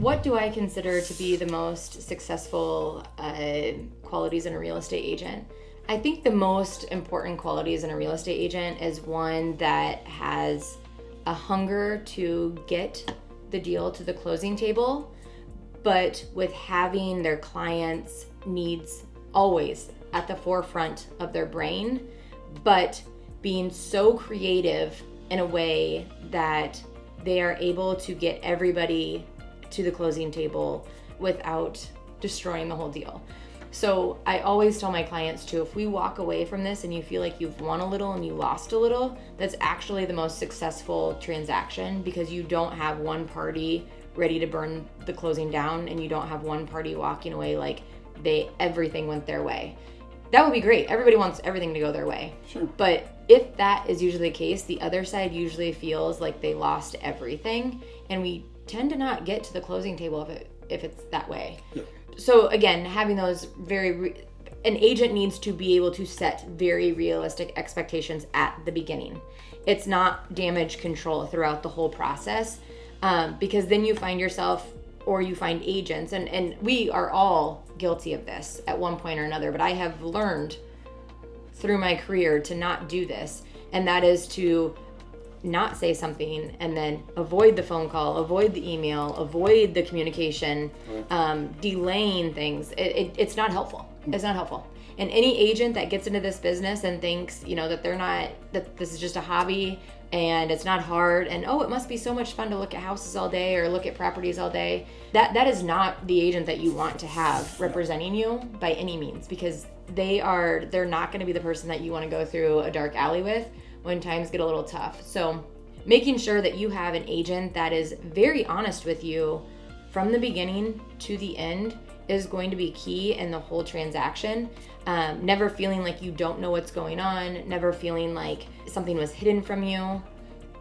what do I consider to be the most successful qualities in a real estate agent? I think the most important qualities in a real estate agent is one that has a hunger to get the deal to the closing table, but with having their clients' needs always at the forefront of their brain, but being so creative in a way that they are able to get everybody to the closing table without destroying the whole deal. So I always tell my clients too, if we walk away from this and you feel like you've won a little and you lost a little, that's actually the most successful transaction, because you don't have one party ready to burn the closing down and you don't have one party walking away like everything went their way. That would be great. Everybody wants everything to go their way. Sure. But if that is usually the case, the other side usually feels like they lost everything, and we tend to not get to the closing table if it's that way. Yeah. So again, having those an agent needs to be able to set very realistic expectations at the beginning. It's not damage control throughout the whole process, because then you find yourself, or you find agents, and we are all guilty of this at one point or another, but I have learned through my career to not do this, and that is to not say something and then avoid the phone call, avoid the email, avoid the communication, delaying things. It's not helpful. It's not helpful. And any agent that gets into this business and thinks, that this is just a hobby and it's not hard, and it must be so much fun to look at houses all day or look at properties all day, that is not the agent that you want to have representing you by any means, because they're not going to be the person that you want to go through a dark alley with when times get a little tough. So making sure that you have an agent that is very honest with you from the beginning to the end is going to be key in the whole transaction. Never feeling like you don't know what's going on, never feeling like something was hidden from you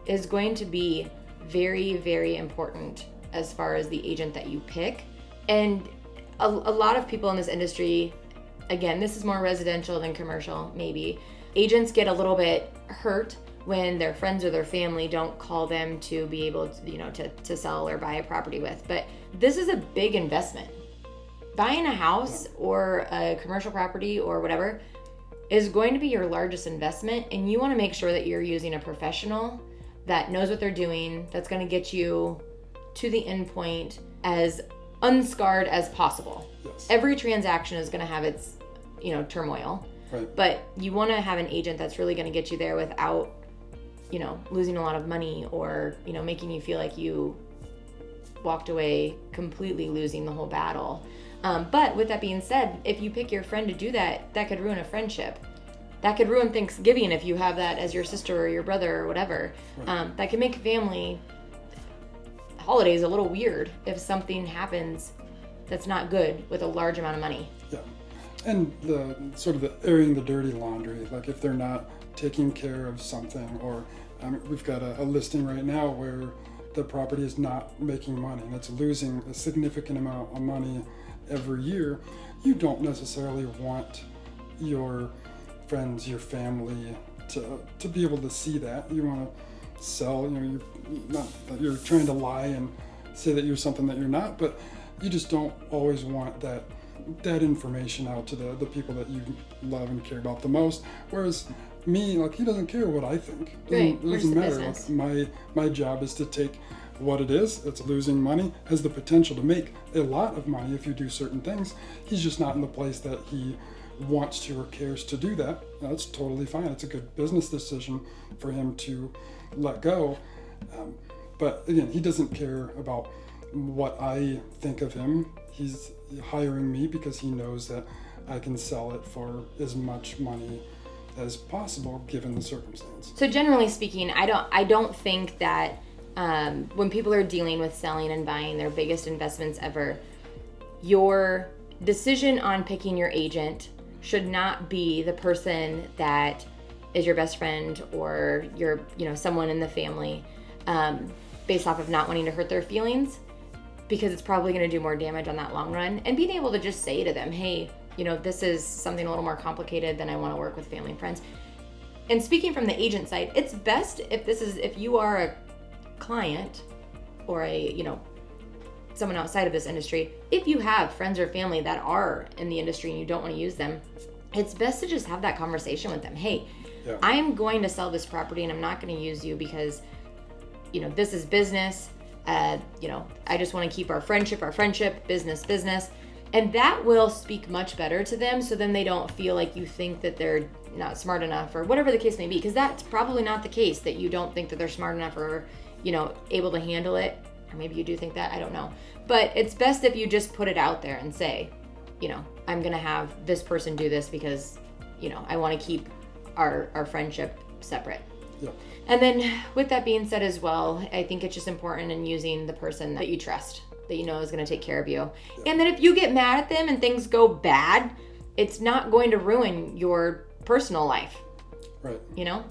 is going to be very, very important as far as the agent that you pick. And a lot of people in this industry, again, this is more residential than commercial, maybe. Agents get a little bit hurt when their friends or their family don't call them to be able to, to sell or buy a property with. But this is a big investment. Buying a house or a commercial property or whatever is going to be your largest investment, and you want to make sure that you're using a professional that knows what they're doing, that's going to get you to the end point as unscarred as possible. Yes. Every transaction is going to have its, turmoil. Right. But you want to have an agent that's really going to get you there without, losing a lot of money or, making you feel like you walked away completely losing the whole battle. But with that being said, if you pick your friend to do that, that could ruin a friendship. That could ruin Thanksgiving if you have that as your sister or your brother or whatever. Right. That could make family holidays a little weird if something happens that's not good with a large amount of money. Yeah. And the sort of the airing the dirty laundry, like if they're not taking care of something, or we've got a listing right now where the property is not making money and it's losing a significant amount of money every year. You don't necessarily want your friends, your family to be able to see that. You want to sell, you're not that you're trying to lie and say that you're something that you're not, but you just don't always want that information out to the people that you love and care about the most. Whereas me, like, he doesn't care what I think. It doesn't matter. Like, my job is to take what it is, it's losing money, has the potential to make a lot of money if you do certain things. He's just not in the place that he wants to or cares to do that. That's totally fine. It's a good business decision for him to let go. But again, he doesn't care about what I think of him. He's hiring me because he knows that I can sell it for as much money as possible given the circumstance. So generally speaking, I don't think that when people are dealing with selling and buying their biggest investments ever, your decision on picking your agent should not be the person that is your best friend or your, someone in the family, based off of not wanting to hurt their feelings, because it's probably going to do more damage on that long run. And being able to just say to them, hey, this is something a little more complicated than I want to work with family and friends. And speaking from the agent side, it's best if you are a client or a, someone outside of this industry, if you have friends or family that are in the industry and you don't want to use them, it's best to just have that conversation with them. Hey, Yeah. I am going to sell this property and I'm not going to use you because, this is business. I just want to keep our friendship, business. And that will speak much better to them. So then they don't feel like you think that they're not smart enough or whatever the case may be. Because that's probably not the case, that you don't think that they're smart enough or, able to handle it. Or maybe you do think that, I don't know. But it's best if you just put it out there and say, I'm going to have this person do this because, I want to keep our friendship separate. Yeah. And then with that being said as well, I think it's just important in using the person that you trust, that you know is going to take care of you. Yeah. And then if you get mad at them and things go bad, it's not going to ruin your personal life. Right. Yeah,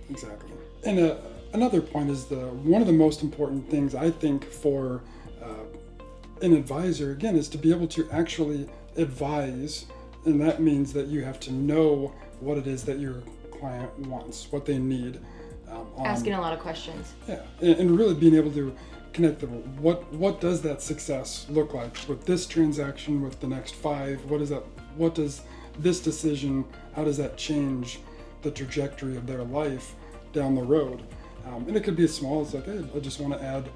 exactly. And another point is one of the most important things I think for an advisor, again, is to be able to actually advise. And that means that you have to know what it is that your client wants, what they need. Asking a lot of questions. Yeah, and really being able to connect them. What does that success look like with this transaction, with the next 5? What does this decision, how does that change the trajectory of their life down the road? And it could be as small as like, hey, I just want to add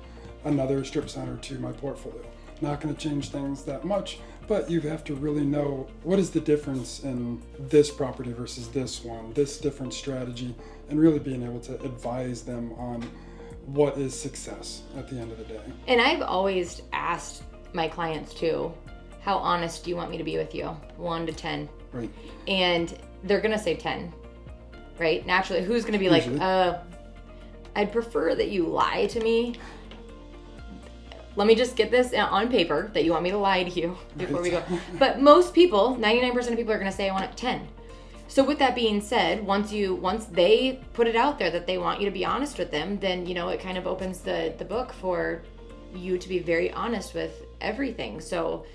another strip center to my portfolio. Not going to change things that much, but you have to really know what is the difference in this property versus this one, this different strategy, and really being able to advise them on what is success at the end of the day. And I've always asked my clients too, how honest do you want me to be with you? 1 to 10. Right. And they're going to say 10, right? Naturally, who's going to be Usually. like, I'd prefer that you lie to me. Let me just get this on paper that you want me to lie to you before we go. But most people, 99% of people are going to say, I want it 10. So with that being said, once they put it out there that they want you to be honest with them, then, it kind of opens the book for you to be very honest with everything. So,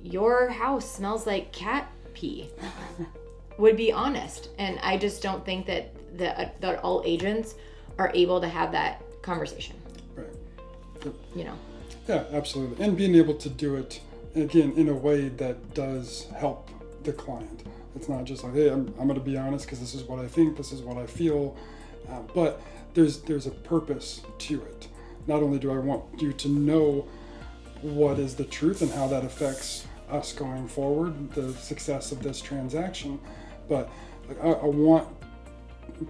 your house smells like cat pee would be honest. And I just don't think that all agents are able to have that conversation. Right. Yeah, absolutely. And being able to do it, again, in a way that does help the client. It's not just like, hey, I'm going to be honest because this is what I think, this is what I feel. But there's a purpose to it. Not only do I want you to know what is the truth and how that affects us going forward, the success of this transaction, but I want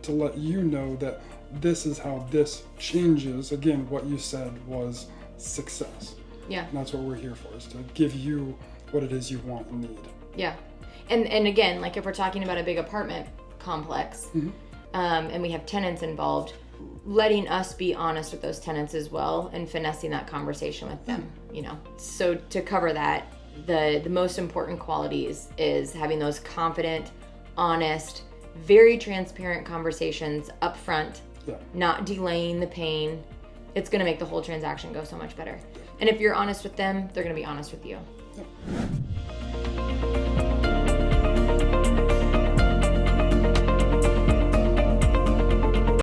to let you know that this is how this changes. Again, what you said was success. Yeah. And that's what we're here for, is to give you what it is you want and need. Yeah. And again, like if we're talking about a big apartment complex, and we have tenants involved, letting us be honest with those tenants as well and finessing that conversation with them, So to cover that, the most important qualities is having those confident, honest, very transparent conversations up front. Yeah. Not delaying the pain. It's going to make the whole transaction go so much better. And if you're honest with them, they're going to be honest with you. Yeah.